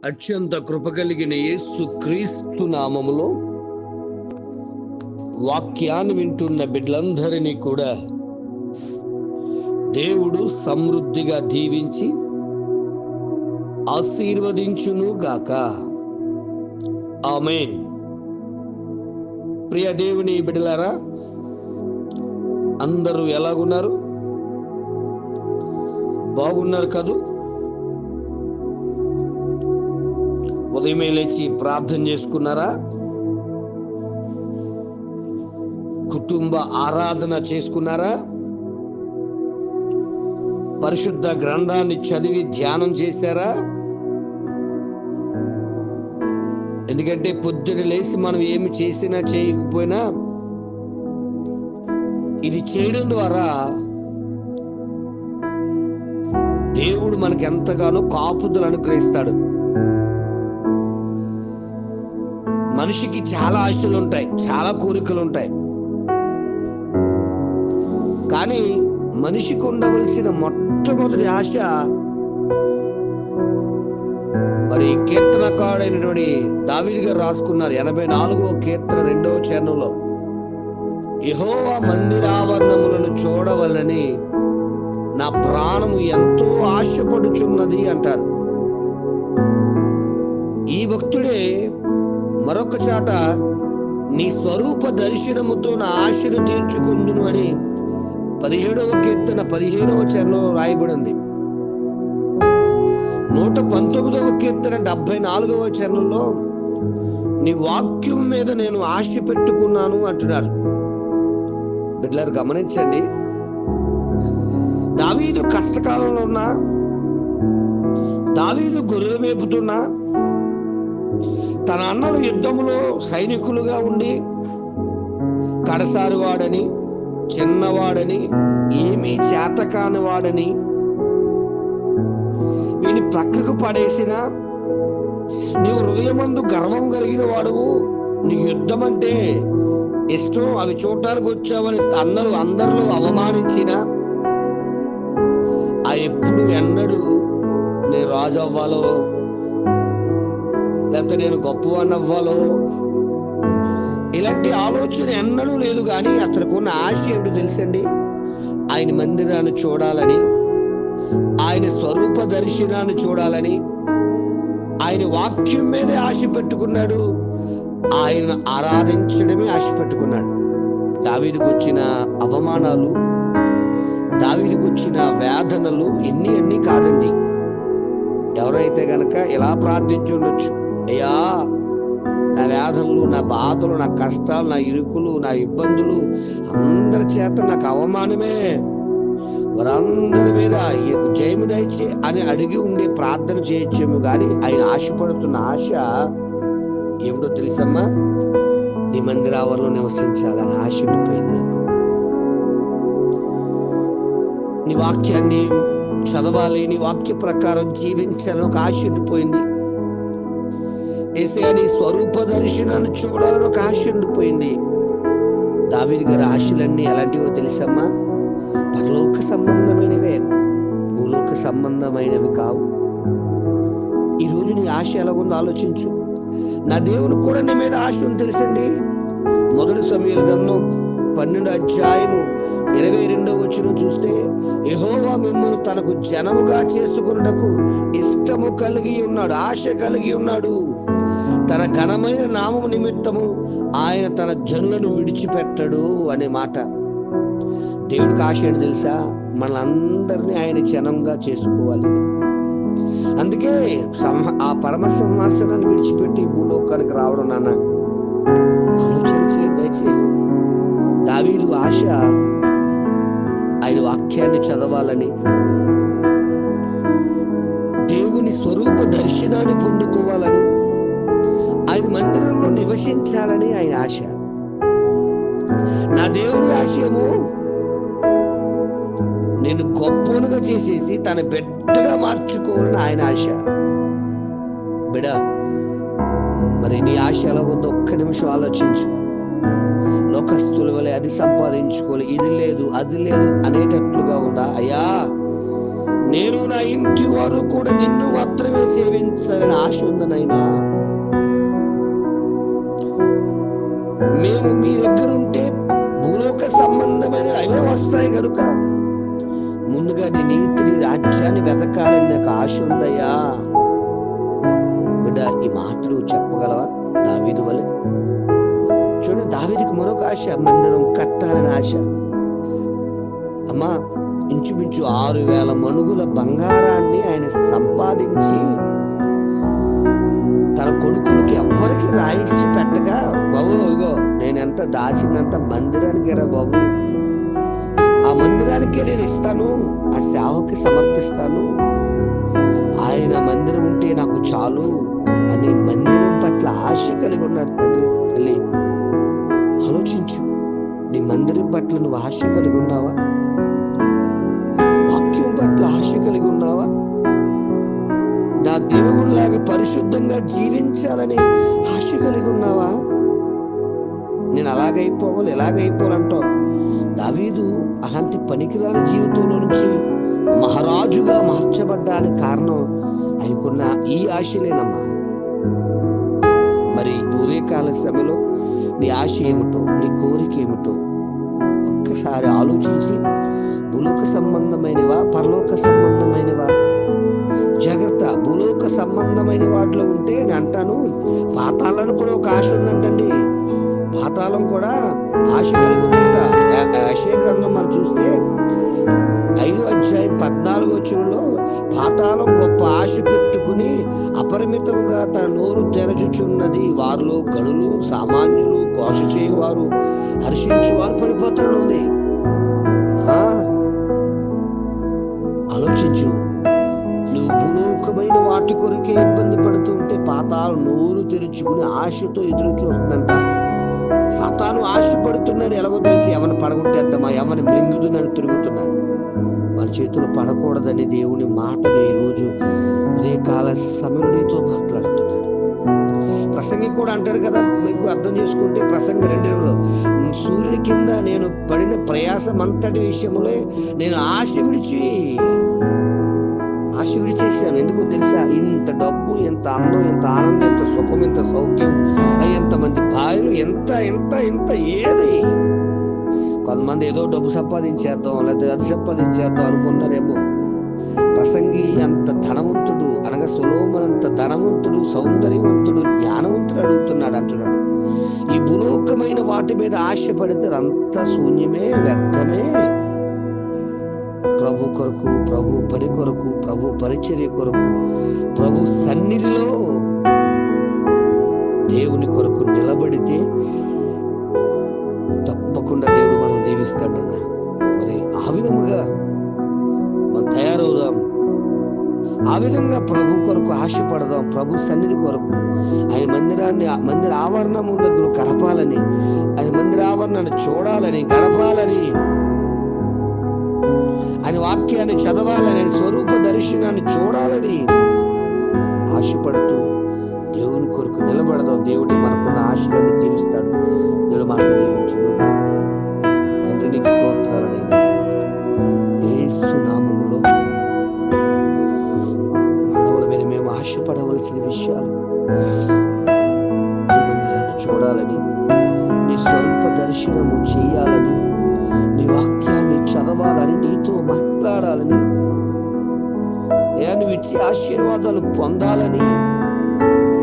అత్యంత కృప కలిగిన యేసు క్రీస్తు నామములో వాక్యాన్ని వింటున్న బిడ్డలందరినీ కూడా దేవుడు సమృద్ధిగా దీవించి ఆశీర్వదించును గాక. ఆమేన్. ప్రియ దేవుని బిడ్డలారా, అందరూ ఎలాగున్నారు? బాగున్నారు కదూ? ఉదయమే లేచి ప్రార్థన చేసుకున్నారా? కుటుంబ ఆరాధన చేసుకున్నారా? పరిశుద్ధ గ్రంథాన్ని చదివి ధ్యానం చేశారా? ఎందుకంటే పొద్దున లేచి మనం ఏమి చేసినా చేయకపోయినా ఇది చేయడం ద్వారా దేవుడు మనకి ఎంతగానో కాపుదలు అనుగ్రహిస్తాడు. మనిషికి చాలా ఆశలు ఉంటాయి, చాలా కోరికలు ఉంటాయి. కానీ మనిషికి ఉండవలసిన మొట్టమొదటి ఆశ, మరి కీర్తనకారుడైనటువంటి దావీదు గారు రాసుకున్నారు 84వ కీర్తన 2వ చరణంలో, యెహోవా మందిరావరణములను చూడవలనని నా ప్రాణము ఎంతో ఆశపడుచున్నది అంటారు. ఈ భక్తుడే మరొక చాట నీ స్వరూప దర్శనముతో నా ఆశను తీర్చుకుందును అని 17వ కీర్తన 15వ చరణంలో రాయబడింది. 119వ కీర్తన 74వ చరణంలో నీ వాక్యం మీద నేను ఆశ పెట్టుకున్నాను అంటున్నారు. బిడ్డలారు గమనించండి, దావీదు కష్టకాలంలో ఉన్నా, దావీదు గొర్రెలు మేపుతున్నా, తన అన్నలు యుద్ధములో సైనికులుగా ఉండి కడసారి వాడని, చిన్నవాడని, ఏమీ చేతకాని వాడని వీని ప్రక్కకు పడేసిన, నీవు హృదయమందు గర్వం కలిగిన వాడువు, నీకు యుద్ధం అంటే ఇష్టం, అవి చూడటానికి వచ్చావని అన్నలు అందరిలో అవమానించిన, ఆ ఎప్పుడు ఎన్నడూ నేను రాజు అవ్వాలో లేకపోతే నేను గొప్పవాడిని అవ్వాలో ఇలాంటి ఆలోచన ఎన్నడూ లేదు. కానీ అతనికి ఉన్న ఆశ ఏమిటో తెలుసండి? ఆయన మందిరాన్ని చూడాలని, ఆయన స్వరూప దర్శనాన్ని చూడాలని, ఆయన వాక్యం మీదే ఆశ పెట్టుకున్నాడు. ఆయన ఆరాధించడమే ఆశ పెట్టుకున్నాడు. దావీదుకు వచ్చిన అవమానాలు, దావీదుకు వచ్చిన వేదనలు ఎన్ని కాదండి. ఎవరైతే గనక ఇలా ప్రార్థించి ఉండొచ్చు, అయ్యా నా వేదనలు, నా బాధలు, నా కష్టాలు, నా ఇరుకులు, నా ఇబ్బందులు అందరి చేత నాకు అవమానమే, వారందరి మీద జయము దయచే అని అడిగి ఉండే ప్రార్థన చేయొచ్చేమో. కానీ ఆయన ఆశపడుతున్న ఆశ ఏమిటో తెలుసమ్మా? నీ మందిరావరణలో నివసించాలని ఆశ ఉండిపోయింది నాకు. నీ వాక్యాన్ని చదవాలి, నీ వాక్య ప్రకారం జీవించాలని ఒక ఆశ ఉండిపోయింది. యేసయ్య నీ స్వరూప దర్శనాన్ని చూడాలని ఒక ఆశ ఉండిపోయింది. దావీదు గారి ఆశలన్నీ ఎలాంటివో తెలుసమ్మా? పరలోక సంబంధమైనవే, భూలోక సంబంధమైనవి కావు. ఈరోజు నీ ఆశ ఎలాగుందో ఆలోచించు. నా దేవుని కూడా నీ మీద ఆశ ఉంది తెలుసండి. 1 సమూయేలు గ్రంథం 12వ అధ్యాయము 22వ వచనం చూస్తే, యెహోవా మిమ్మును తనకు జనముగా చేసుకొనుటకు ఇష్టము కలిగి ఉన్నాడు, ఆశ కలిగి ఉన్నాడు. తన ఘనమైన నామము నిమిత్తము ఆయన తన జనులను విడిచిపెట్టడు అనే మాట. దేవుడికి ఆశ ఏంటి తెలుసా? మనందరినీ ఆయన జనంగా చేసుకోవాలి. అందుకే ఆ పరమ సింహాసనాన్ని విడిచిపెట్టి భూలోకానికి రావడం. నాన్న ఆలోచన చేయండి దయచేసి. దావీదు ఆశ ఆయన వాక్యాన్ని చదవాలని, దేవుని స్వరూప దర్శనాన్ని పొందుకోవాలని, ఆయన మందిరంలో నివసించాలని ఆయన ఆశ. నా దేవుని ఆశయము నేను గొప్పనుగా చేసేసి తన బిడ్డగా మార్చుకోవాలని ఆయన ఆశ. బిడ్డ, మరి నీ ఆశ ఎలాగుందో ఒక్క నిమిషం ఆలోచించు. లోకస్తుల వలె అది సంపాదించుకోవాలి, ఇది లేదు అది లేదు అనేటట్లుగా ఉందా? అయ్యా నేను నా ఇంటి వారు కూడా నిన్ను మాత్రమే సేవించాలని ఆశ ఉంది నాయనా. మేము మీ దగ్గర ఉంటే భూలోక సంబంధమైన అవే వస్తాయి కనుక ముందుగా నీ నీతిని రాజ్యాన్ని వెతకాలని నాకు ఆశ ఉందయ్యా. బిడ్డ, ఈ మాటలు చెప్పగలవా దావీదు వలె? చూడండి, దావీదుకి మరొక ఆశ, మందిరం కట్టాలని ఆశ. అమ్మా, ఇంచుమించు 6,000 మణుగుల బంగారాన్ని ఆయన సంపాదించి తన కొడుకులకి ఎవ్వరికి రాయిసి పెట్టగా, బాబు ఇగో నేను ఎంత దాచిందంత మందిరానికి రా బాబు, ఆ మందిరానికే నేను ఇస్తాను, ఆ సేవకి సమర్పిస్తాను, ఆయన మందిరం ఉంటే నాకు చాలు అని మందిరం పట్ల ఆశ కలిగి ఉన్నాడు. తండ్రి, తల్లి, ఆలోచించు, నీ మందిరం పట్ల నువ్వు ఆశ కలిగి ఉన్నావా? వాక్యం పట్ల ఆశ కలిగి ఉన్నావా? నా దేవుడిలాగా పరిశుద్ధంగా జీవించాలని ఆశ కలిగి ఉన్నావా? నేను అలాగైపోవాలి ఎలాగైపోవాలంటావు. దావీదు అలాంటి పనికిరాని జీవితంలో నుంచి మహారాజుగా మార్చబడ్డానికి కారణం ఆయనకున్న ఈ ఆశలేనమ్మా. మరి ఉదయకాల సమయంలో నీ ఆశ ఏమిటో, నీ కోరిక ఏమిటో ఒక్కసారి ఆలోచించి, భూలోక సంబంధమైనవా పరలోక సంబంధమైనవా? జాగ్రత్త, భూలోక సంబంధమైన వాటిలో ఉంటే నేను అంటాను, పాతాళానికి కూడా ఒక ఆశ ఉందంటండి. పాతాళం కూడా ఆశ కలిగి ఉందంట. యెషయా గ్రంథం మనం చూస్తే 5వ అధ్యాయం 14వ వచనంలో పాతాళం గొప్ప ఆశ పెట్టుకుని అపరిమితముగా తన నోరు తెరచుచున్నది, వారిలో గడులు, సామాన్యులు, ఘోష చేయువారు, హర్షించువారు పడిపోతాడు. ఆలోచించు, నువ్వు భూలోకమైన వాటి కొరకే ఇబ్బంది పడుతుంటే పాతాళం నోరు తెరుచుకుని ఆశతో ఎదురు చూస్తుందంట. సాతాను ఆశపడుతున్నాడు, ఎలాగో తెలిసి ఎవరిని పడగొట్టేద్దామా, ఎవరిని మృంగుతున్నాడు తిరుగుతున్నాడు. వాళ్ళ చేతులు పడకూడదని దేవుని మాటను ఈరోజు ఉదయకాల సమయంలో నీతో మాట్లాడుతున్నాడు. ప్రసంగి కూడా అంటాడు కదా, మీకు అర్థం చేసుకుంటే ప్రసంగ 2లో, సూర్యుని కింద నేను పడిన ప్రయాసం అంతటి విషయంలో నేను ఆశ విడిచేశాను. ఎందుకో తెలుసా? ఇంత డబ్బు, ఎంత అందం, ఎంత ఆనందం, ఎంత సుఖం, ఎంత సౌఖ్యం, ఎంతమంది భార్యలు, ఎంత ఎంత ఎంత ఏది. కొంతమంది ఏదో డబ్బు సంపాదించేద్దాం లేదా అది సంపాదించేద్దాం అనుకున్నారేమో. ప్రసంగి అంత ధనవంతుడు, అనగా సొలొమోను అంత ధనవంతుడు, సౌందర్యవంతుడు, జ్ఞానవంతుడు అంటున్నాడు. ఈ భూలోకమైన వాటి మీద ఆశపడితే అంతా శూన్యమే, వ్యర్థమే. ప్రభు కొరకు, ప్రభు పని కొరకు, ప్రభు పరిచర్య కొరకు, ప్రభు సన్నిధిలో దేవుని కొరకు నిలబడితే తప్పకుండా దేవుడు మనల్ని దీవిస్తాడన్న. మరి ఆ విధముగా మనం తయారవుదాం, ఆ విధంగా ప్రభు కొరకు ఆశపడదాం. ప్రభు సన్నిధి కొరకు, ఆయన మందిర ఆవరణములో గడపాలని, ఆయన మందిర ఆవరణను చూడాలని, గడపాలని, ఆయన వాక్యాన్ని చదవాలని, స్వరూప దర్శనాన్ని చూడాలని ఆశపడుతూ దేవుని కొరకు నిలబడదాం. దేవుడి మనకున్న ఆశలన్నీ తీరుస్తాడు. దేవుడు మనకు దీవించును గాక. తండ్రి, నీకు స్తోత్రాలనైనా యేసు నామములో మానవులమైన మేము ఆశపడవలసిన విషయాలు, నీ మందిరాన్ని చూడాలని, నీ స్వరూప దర్శనము చేయాలని, నీ వాక్యాన్ని చదవాలని, నీతో మాట్లాడాలని, నువ్వు ఇచ్చే ఆశీర్వాదాలు పొందాలని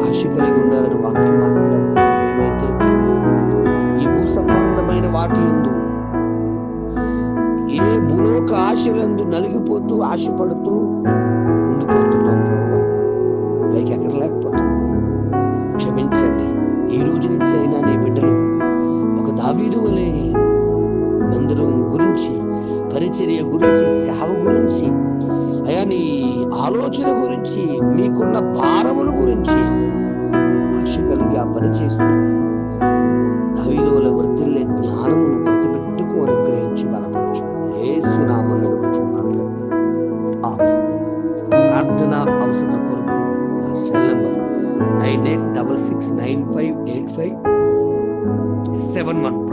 ఆశ కలిగి ఉండాలని వాక్యం మాట్లాడుతుంది. మేమైతే ఈ భూ సంబంధమైన వాటి యందు, ఏ భూలోక ఆశలందు నలిగిపోతూ ఆశపడుతూ ఉండిపోతున్నాం ప్రభువా, పైకి ఎక్కడలేకపోతున్నాం. క్షమించండి. ఈ రోజు నుంచి అయినా నీ బిడ్డలు ఒక దావీదు వలె మందిరం గురించి, పరిచర్య గురించి, సేవ గురించి, అయా నీ ఆలోచన గురించి, మీకున్న భారముల గురించి ఆశ కలిగి ఆ పని చేస్తూ దావీదు వలె వర్ధిల్లే జ్ఞానమును ప్రతి బిడ్డకు అనుగ్రహించి బలపరచు. యేసు నామములో ఆమేన్. ప్రార్థన అవసరం కొరకు నా సెల్ నంబర్ 9866958571.